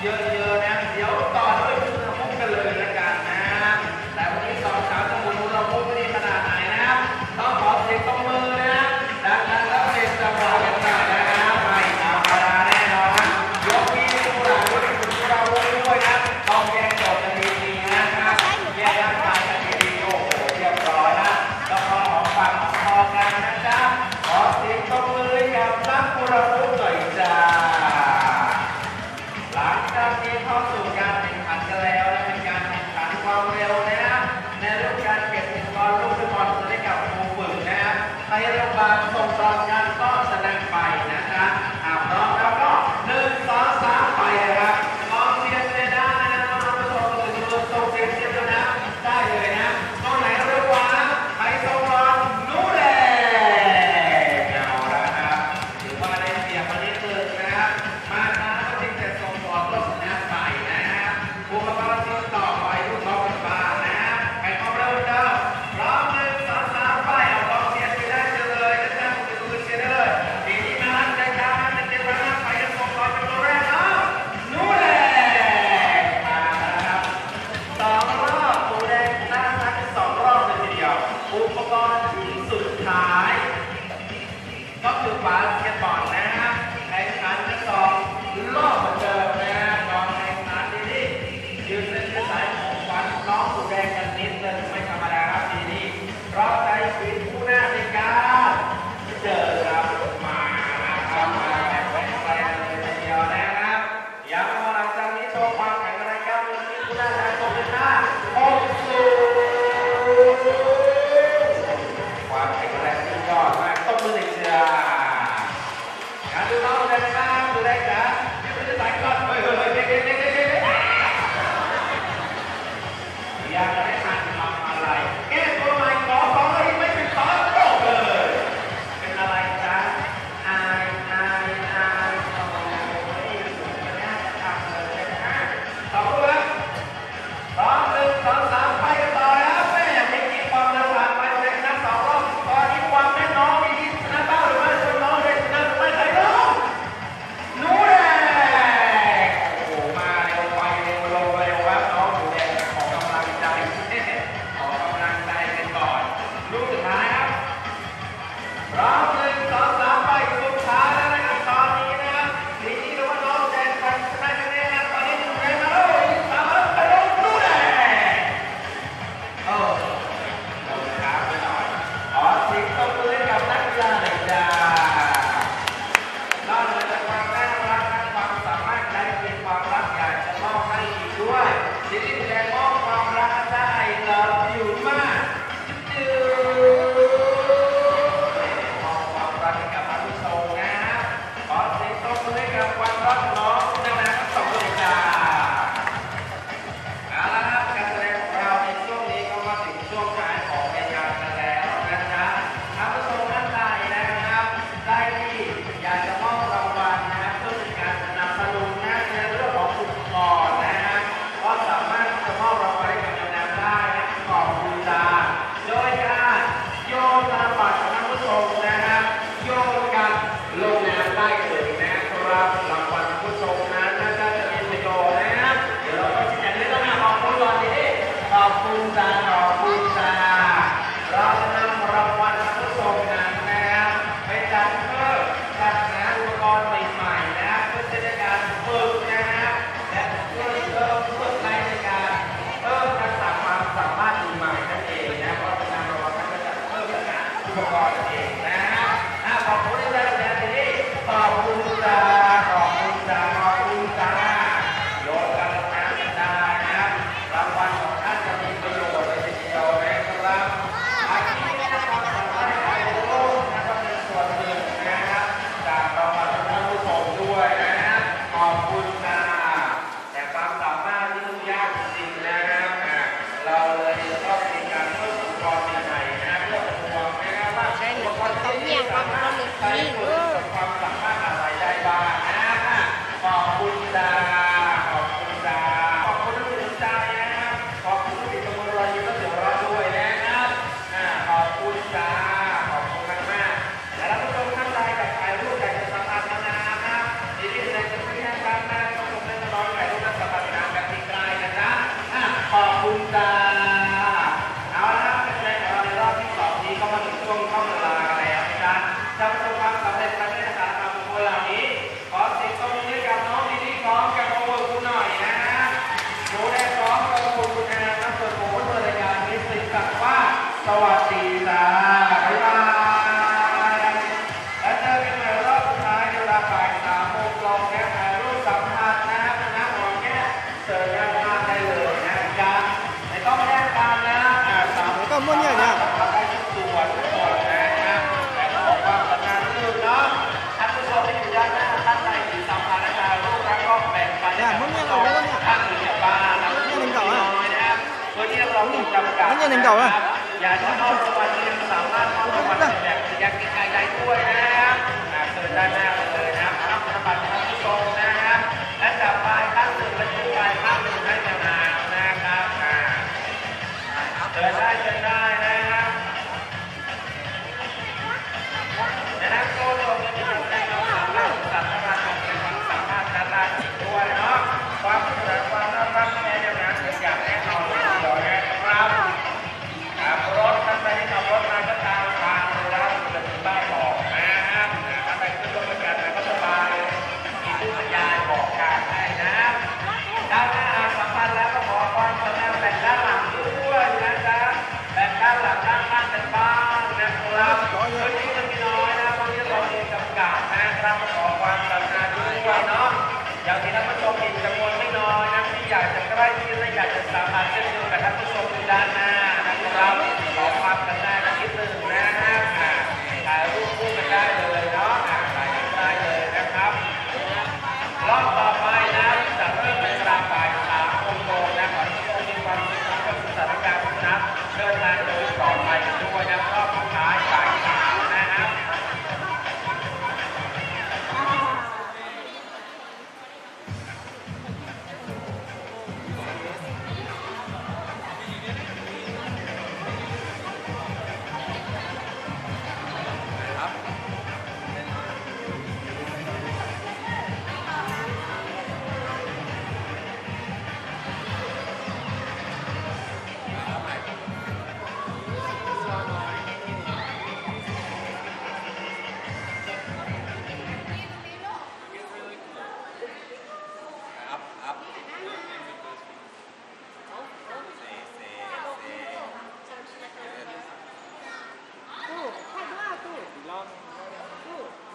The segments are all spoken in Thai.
เยอะๆนะเดี๋ยวต่อด้วยคุณละมุกกันเลยละกันนะแต่วันนี้สองสาวจะหมุนคุณละมุกไม่ดีขนาดไหนนะครับต้องขอเสียงตบมือนะดังนั้นแล้วเด็กจังหวะกันหน่อยนะครับไม่ธรรมดาแน่นอนยกนี้คุณหลังด้วยคุณละมุกด้วยนะต้องแยกจบกันดีๆนะครับแยกร่างกายกันดีๆโอ้โหเรียบร้อยนะแล้วก็ของฝั่งพอกันนะจ๊ะขอเสียงตบมือกับนักคุณละมุกหน่อยจ้าหลังจากนี้เข้าสู่การแข่งขันกันแล้วและเป็นการแข่งขันความเร็วนะครับในเรื่องการเก็บอุปกรณ์ลูกฟุตบอลให้กับครูฝึกนะครับให้โรงพยาบาลส่งตอนงานก็แสดงไปนะครับพร้อมแล้วก็1 2 3ไปนะครับลองเสียงเลยได้นะครับน้องๆส่งเสียงนะได้เลยนะตรงไหนเร็วกว่าใครส่งก่อนนู้นเลยเอาละครับถือว่าได้เสียงมานิดนึงนะครับมาช้าก็จริงแต่ส่งก่อนก็ชนะไปนะครับอุปกรณ์ที่ต่อไปลูกบอลเป็นบาสนะครับแข่งความเร็วเดิมพร้อม1 2 3ไปเอาลองเสียงไปได้เลยนะจ๊ะคุณดูเสียงได้เลยทีนี้มาใจกลางนะเจ็บไปนะไปกันส่งก่อนเป็นตัวแรกแล้วนู้นเลยมาครับ2 รอบตัวแดงน่ารัก2 รอบเลยทีเดียวอุปกรณ์ที่สุดท้ายก็คือบาสเกตบอลนะครับแข่งขันกัน2 รอบเหมือนเดิมนะครับลองแข่งขันดีๆยืนเส้นสายของขวัญน้องตัวแดงกันนิดนึงไม่ธรรมดาครับทีนี้รอบใจชีวิตผู้หน้าในการเจอครับมานะครับมาแข่งขันกันเลยทีเดียวนะครับย้ำว่าหลังจากนี้โชว์ความแข็งแรงครับมือที่ผู้หน้าจะตกเป็นหน้าความแข็งแรงสุดยอดมากต้องมือหนึ่งเชียร์การดูน้องเลยนะครับดูได้จ้ะยืนสายก่อนเฮ้ยเด็กอยากจะได้ทันทำอะไรแก้ตัวใหม่ขอเลยไม่เป็นขอโตเลยเป็นอะไรจ๊ะอายโอ้ยน่าจะทำเลยนะต่อเลยพร้อม1 2 3ไปกันต่อแล้วแม่ไม่กินความเร็วผ่านไปเลยนะ2 รอบตอนนี้ความแน่นอนมีที่ชนะบ้างหรือไม่ชนะน้องเลยชนะหรือไม่ใครรู้นู้นเลยโอ้โหมาเร็วไปเร็วลงเร็วครับน้องหนูแดงขอกำลังใจขอกำลังใจกันก่อนลูกสุดท้ายครับพร้อม1 2 3ไปสุดท้ายแล้วนะครับตอนนี้นะครับทีนี้รู้ว่าน้องแดงไปชนะกันแน่นะตอนนี้หนูแดงมาแล้วตามมาไปลงนู้นเลยโอ้โหครับไปหน่อยขอเสียงตบมือให้กับนักกีฬาหน่อยจ้านอกเหนือจากความน่ารักและความสามารถได้เป็นความรักอยากจะมอบให้อีกด้วยทีนี้แสดงมอบความรักได้เราอยู่มากจืมอบความรักให้กับผู้ชมนะขอเสียงตบมือให้กับความรักของน้องนะทั้ง2 คนจ้าเอาละครับการแสดงของเราในช่วงนี้ก็มาถึงช่วงท้ายของรายการกันแล้วนะจ๊ะท่านผู้ชมท่านใดนะครับได้ที่อยากจะมอบรางวัลนะครับเพื่อเป็นการสนับสนุนนะในเรื่องของอุปกรณ์นะฮะก็สามารถจะมอบรางวัลให้กับนางได้นะขอบคุณจ้าโดยการโยนธนบัตรของท่านผู้ชมนะครับโยนกันลงน้ำได้เลยนะครับรางวัลผู้ชมนั้นน่าจะมีประโยชน์นะครับเดี๋ยวเราก็จะแจกเรื่องขอบคุณก่อนดีขอบคุณจ้าขอบคุณจ้าเราจะนำรางวัลผู้ชมนั้นนะครับไปจัดเพิ่มจัดหาอุปกรณ์ใหม่ๆนะครับเพื่อจะได้การฝึกนะครับและช่วยเพิ่มฝึกในการเพิ่มทักษะความสามารถใหม่นั่นเองนะเพราะจะนำรางวัลนั้นไปจัดเพิ่มทักษะอุปกรณ์นั่นเองนะครับขอบคุณที่ได้รับการดีขอบคุณจ้าขอบคุณจ้าขอบคุณจ้าโยนกันลงน้ำกันได้นะครับรางวัลของท่านจะมีประโยชน์เลยทีเดียวนะครับอาชีพที่ความสามารถในการเรียนรู้นะครับเป็นส่วนหนึ่งนะครับจากรางวัลท่านผู้ชมด้วยนะครับขอบคุณจ้าแต่ความสามารถที่ยากจริงๆนะครับเราเลยต้องมีการเพิ่มอุปกรณ์ใหม่ๆนะเพื่อประมวลนะครับว่าอุปกรณ์ที่สามารถใช้ฝึกกับความสามารถอะไรได้บ้างนะขอบคุณจ้าขอบคุณจ้าขอบคุณที่สนใจนะครับขอบคุณที่ติดตามรอยยิ้มและเสียงเราด้วยนะครับขอบคุณจ้าขอบคุณมากๆและท่านผู้ชมท่านใดกับถ่ายรูปอยากจะสัมผัสนานๆนะทีนี้เลยจะไม่ให้การหน้าต้องลงเล่นน้อยหน่อย ยังเก่าอ่ะ อยากจะมอบรางวัลยังสามารถมอบรางวัลแจกอยากกินไก่ได้ด้วยนะครับเชิญด้านหน้าเลยนะครับรับธนบัตรท่านผู้ชมนะครับและจับปลายข้างหนึ่งและชูปลายข้างหนึ่งให้ยาวๆนะครับเชิญได้นะครับและนักโทษลงที่อยู่ในความสามารถสามารถเป็นความสามารถด้านล่างอีกด้วยเนาะความสนุกความน่ารักแน่นอนอย่างแน่นอนเลยนะครับรถท่านใดที่ขับรถมาก็ตามทางเลยนะครับจะมีป้ายบอกนะครับท่านใดขึ้นรถประกันก็สบายมีผู้บรรยายบอกทางให้นะครับด้านหน้าสัมพันธ์แล้วก็ขอความกรุณาแบ่งด้านหลังด้วยนะจ๊ะแบ่งด้านหลังด้านข้างกันบ้างนะครับพื้นที่จะมีน้อยนะเพราะที่เรามีจำกัดนะครับขอความกรุณาด้วยเนาะอย่างที่ท่านผู้ชมเห็นจำนวนไม่น้อยนะที่อยากจะใกล้ชิดและอยากจะสัมผัสเช่นเดียวกับท่านผู้ชมอยู่ด้านหน้านะครับขอความกรุณานิดนึงนะฮะถ่ายรูปคู่กันได้เลยเนาะถ่ายกันได้เลยนะครับรอบต่อไปนะจะเริ่มในเวลาบ่าย3 โมงตรงนะขอให้ทุกคนมีความสุขกับสถานการณ์ทุกนัดเดินทางโดยปลอดภัยด้วยนะรอบสุดท้ายบ่าย3นะครับ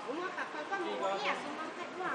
我们把刚刚我也是蛮太多了。